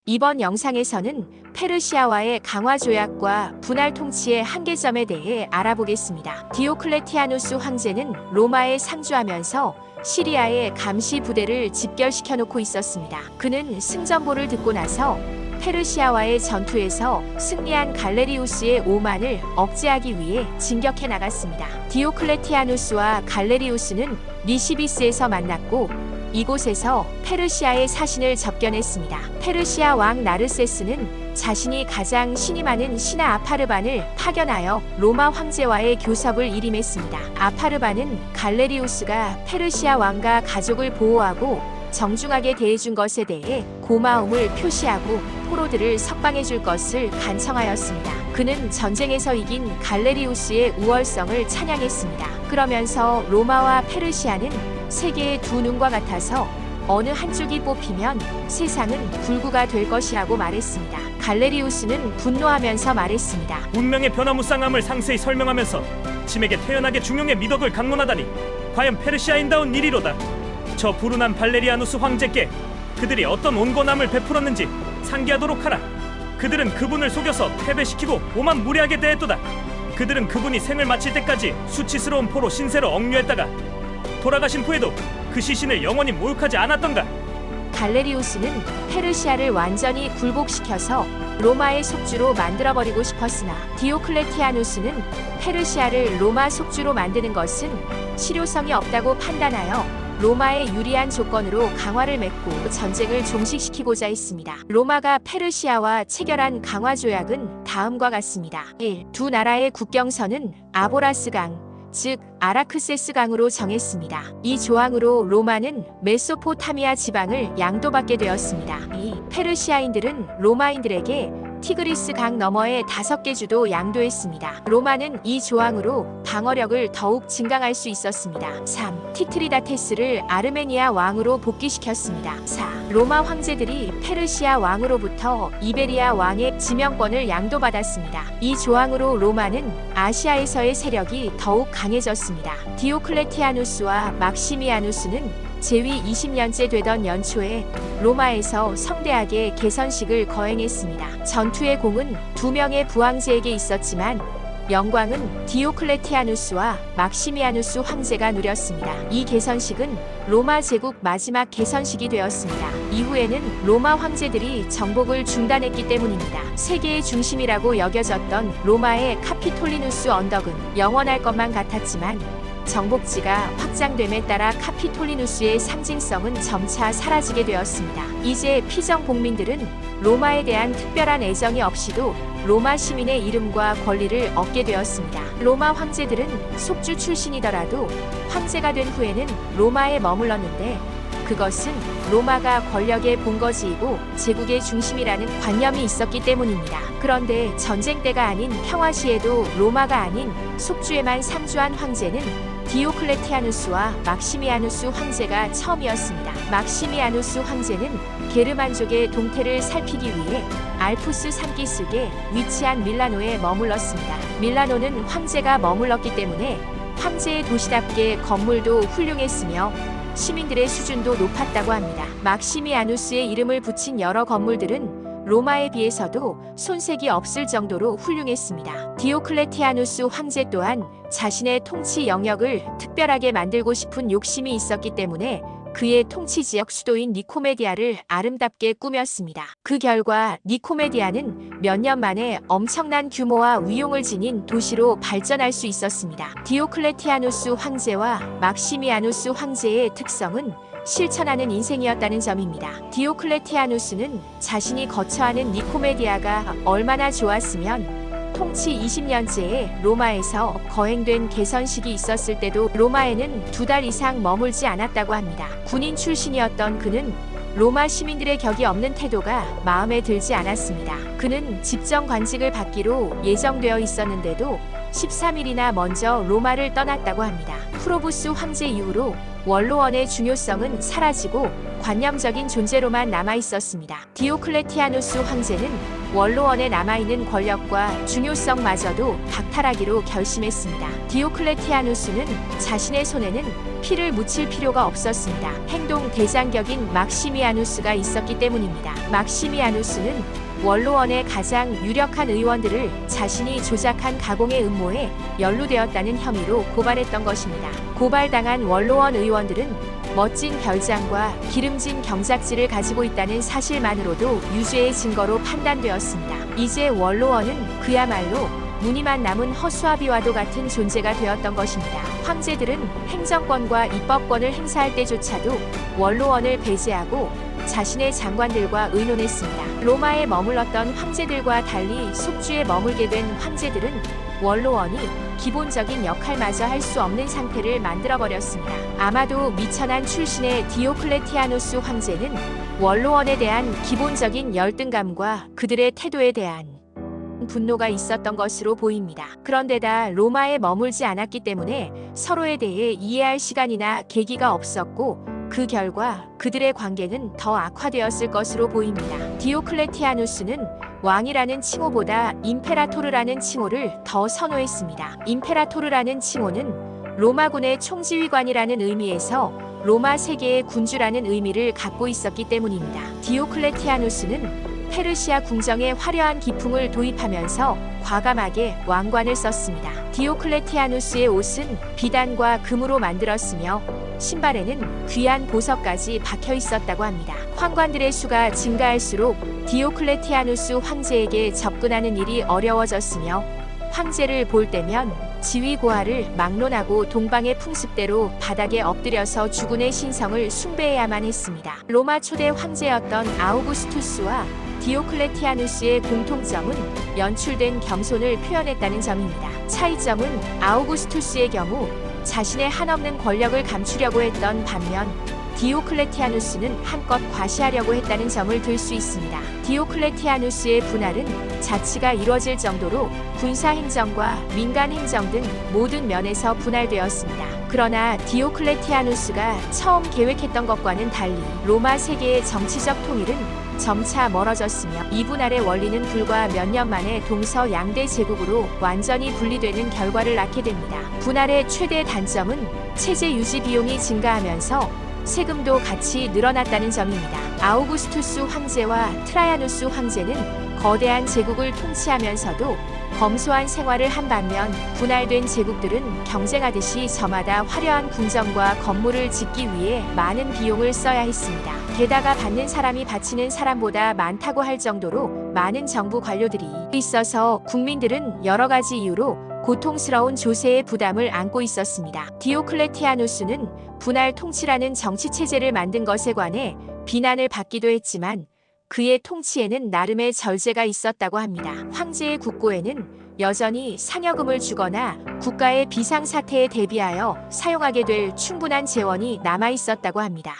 이번 영상에서는 페르시아와의 강화 조약과 분할 통치의 한계점에 대해 알아보겠습니다. 디오클레티아누스 황제는 로마에 상주하면서 시리아의 감시 부대를 집결시켜 놓고 있었습니다. 그는 승전보를 듣고 나서 페르시아와의 전투에서 승리한 갈레리우스의 오만을 억제하기 위해 진격해 나갔습니다. 디오클레티아누스와 갈레리우스는 니시비스에서 만났고 이곳에서 페르시아의 사신을 접견했습니다. 페르시아 왕 나르세스는 자신이 가장 신이 많은 신하 아파르반을 파견하여 로마 황제와의 교섭을 일임했습니다. 아파르반은 갈레리우스가 페르시아 왕과 가족을 보호하고 정중하게 대해준 것에 대해 고마움을 표시하고 포로들을 석방해줄 것을 간청하였습니다. 그는 전쟁에서 이긴 갈레리우스의 우월성을 찬양했습니다. 그러면서 로마와 페르시아는 세계의 두 눈과 같아서 어느 한쪽이 뽑히면 세상은 불구가 될 것이라고 말했습니다. 갈레리우스는 분노하면서 말했습니다. 운명의 변화무쌍함을 상세히 설명하면서 짐에게 태연하게 중용의 미덕을 강론하다니 과연 페르시아인다운 일이로다. 저 불운한 발레리아누스 황제께 그들이 어떤 온건함을 베풀었는지 상기하도록 하라. 그들은 그분을 속여서 패배시키고 오만 무례하게 대했도다. 그들은 그분이 생을 마칠 때까지 수치스러운 포로 신세로 억류했다가 돌아가신 후에도 그 시신을 영원히 모욕하지 않았던가. 갈레리우스는 페르시아를 완전히 굴복시켜서 로마의 속주로 만들어버리고 싶었으나 디오클레티아누스는 페르시아를 로마 속주로 만드는 것은 실효성이 없다고 판단하여 로마의 유리한 조건으로 강화를 맺고 전쟁을 종식시키고자 했습니다. 로마가 페르시아와 체결한 강화 조약은 다음과 같습니다. 1. 두 나라의 국경선은 아보라스강, 즉 아라크세스 강으로 정했습니다. 이 조항으로 로마는 메소포타미아 지방을 양도받게 되었습니다. 2. 페르시아인들은 로마인들에게 티그리스 강 너머의 5개 주도 양도했습니다. 로마는 이 조항으로 방어력을 더욱 증강할 수 있었습니다. 3. 티트리다테스를 아르메니아 왕으로 복귀시켰습니다. 4. 로마 황제들이 페르시아 왕으로부터 이베리아 왕의 지명권을 양도받았습니다. 이 조항으로 로마는 아시아에서의 세력이 더욱 강해졌습니다. 디오클레티아누스와 막시미아누스는 재위 20년째 되던 연초에 로마에서 성대하게 개선식을 거행했습니다. 전투의 공은 2명의 부황제에게 있었지만 영광은 디오클레티아누스와 막시미아누스 황제가 누렸습니다. 이 개선식은 로마 제국 마지막 개선식이 되었습니다. 이후에는 로마 황제들이 정복을 중단했기 때문입니다. 세계의 중심이라고 여겨졌던 로마의 카피톨리누스 언덕은 영원할 것만 같았지만 정복지가 확장됨에 따라 카피톨리누스의 상징성은 점차 사라지게 되었습니다. 이제 피정복민들은 로마에 대한 특별한 애정이 없이도 로마 시민의 이름과 권리를 얻게 되었습니다. 로마 황제들은 속주 출신이더라도 황제가 된 후에는 로마에 머물렀는데 그것은 로마가 권력의 본거지이고 제국의 중심이라는 관념이 있었기 때문입니다. 그런데 전쟁 때가 아닌 평화시에도 로마가 아닌 속주에만 상주한 황제는 디오클레티아누스와 막시미아누스 황제가 처음이었습니다. 막시미아누스 황제는 게르만족의 동태를 살피기 위해 알프스 산기슭에 위치한 밀라노에 머물렀습니다. 밀라노는 황제가 머물렀기 때문에 황제의 도시답게 건물도 훌륭했으며 시민들의 수준도 높았다고 합니다. 막시미아누스의 이름을 붙인 여러 건물들은 로마에 비해서도 손색이 없을 정도로 훌륭했습니다. 디오클레티아누스 황제 또한 자신의 통치 영역을 특별하게 만들고 싶은 욕심이 있었기 때문에 그의 통치 지역 수도인 니코메디아를 아름답게 꾸몄습니다. 그 결과 니코메디아는 몇 년 만에 엄청난 규모와 위용을 지닌 도시로 발전할 수 있었습니다. 디오클레티아누스 황제와 막시미아누스 황제의 특성은 실천하는 인생이었다는 점입니다. 디오클레티아누스는 자신이 거처하는 니코메디아가 얼마나 좋았으면 통치 20년째에 로마에서 거행된 개선식이 있었을 때도 로마에는 2달 이상 머물지 않았다고 합니다. 군인 출신이었던 그는 로마 시민들의 격이 없는 태도가 마음에 들지 않았습니다. 그는 집정관직을 받기로 예정되어 있었는데도 13일이나 먼저 로마를 떠났다고 합니다. 프로부스 황제 이후로 원로원의 중요성은 사라지고 관념적인 존재로만 남아있었습니다. 디오클레티아누스 황제는 원로원에 남아있는 권력과 중요성마저도 박탈하기로 결심했습니다. 디오클레티아누스는 자신의 손에는 피를 묻힐 필요가 없었습니다. 행동 대장격인 막시미아누스가 있었기 때문입니다. 막시미아누스는 원로원의 가장 유력한 의원들을 자신이 조작한 가공의 음모에 연루되었다는 혐의로 고발했던 것입니다. 고발당한 원로원 의원들은 멋진 별장과 기름진 경작지를 가지고 있다는 사실만으로도 유죄의 증거로 판단되었습니다. 이제 원로원은 그야말로 무늬만 남은 허수아비와도 같은 존재가 되었던 것입니다. 황제들은 행정권과 입법권을 행사할 때조차도 원로원을 배제하고 자신의 장관들과 의논했습니다. 로마에 머물렀던 황제들과 달리 속주에 머물게 된 황제들은 원로원이 기본적인 역할마저 할 수 없는 상태를 만들어버렸습니다. 아마도 미천한 출신의 디오클레티아누스 황제는 원로원에 대한 기본적인 열등감과 그들의 태도에 대한 분노가 있었던 것으로 보입니다. 그런데다 로마에 머물지 않았기 때문에 서로에 대해 이해할 시간이나 계기가 없었고 그 결과 그들의 관계는 더 악화되었을 것으로 보입니다. 디오클레티아누스는 왕이라는 칭호보다 임페라토르라는 칭호를 더 선호했습니다. 임페라토르라는 칭호는 로마군의 총지휘관이라는 의미에서 로마 세계의 군주라는 의미를 갖고 있었기 때문입니다. 디오클레티아누스는 페르시아 궁정에 화려한 기풍을 도입하면서 과감하게 왕관을 썼습니다. 디오클레티아누스의 옷은 비단과 금으로 만들었으며 신발에는 귀한 보석까지 박혀 있었다고 합니다.宦관들의 수가 증가할수록 디오클레티아누스 황제에게 접근하는 일이 어려워졌으며 황제를 볼 때면 지위 고하를 막론하고 동방의 풍습대로 바닥에 엎드려서 주군의 신성을 숭배해야만 했습니다. 로마 초대 황제였던 아우구스투스와 디오클레티아누스의 공통점은 연출된 겸손을 표현했다는 점입니다. 차이점은 아우구스투스의 경우 자신의 한없는 권력을 감추려고 했던 반면 디오클레티아누스는 한껏 과시하려고 했다는 점을 들 수 있습니다. 디오클레티아누스의 분할은 자치가 이루어질 정도로 군사행정과 민간행정 등 모든 면에서 분할되었습니다. 그러나 디오클레티아누스가 처음 계획했던 것과는 달리 로마 세계의 정치적 통일은 점차 멀어졌으며 이 분할의 원리는 불과 몇 년 만에 동서양대 제국으로 완전히 분리되는 결과를 낳게 됩니다. 분할의 최대 단점은 체제 유지 비용이 증가하면서 세금도 같이 늘어났다는 점입니다. 아우구스투스 황제와 트라야누스 황제는 거대한 제국을 통치하면서도 검소한 생활을 한 반면 분할된 제국들은 경쟁하듯이 저마다 화려한 궁정과 건물을 짓기 위해 많은 비용을 써야 했습니다. 게다가 받는 사람이 바치는 사람보다 많다고 할 정도로 많은 정부 관료들이 있어서 국민들은 여러 가지 이유로 고통스러운 조세의 부담을 안고 있었습니다. 디오클레티아누스는 분할 통치라는 정치 체제를 만든 것에 관해 비난을 받기도 했지만 그의 통치에는 나름의 절제가 있었다고 합니다. 황제의 국고에는 여전히 상여금을 주거나 국가의 비상사태에 대비하여 사용하게 될 충분한 재원이 남아 있었다고 합니다.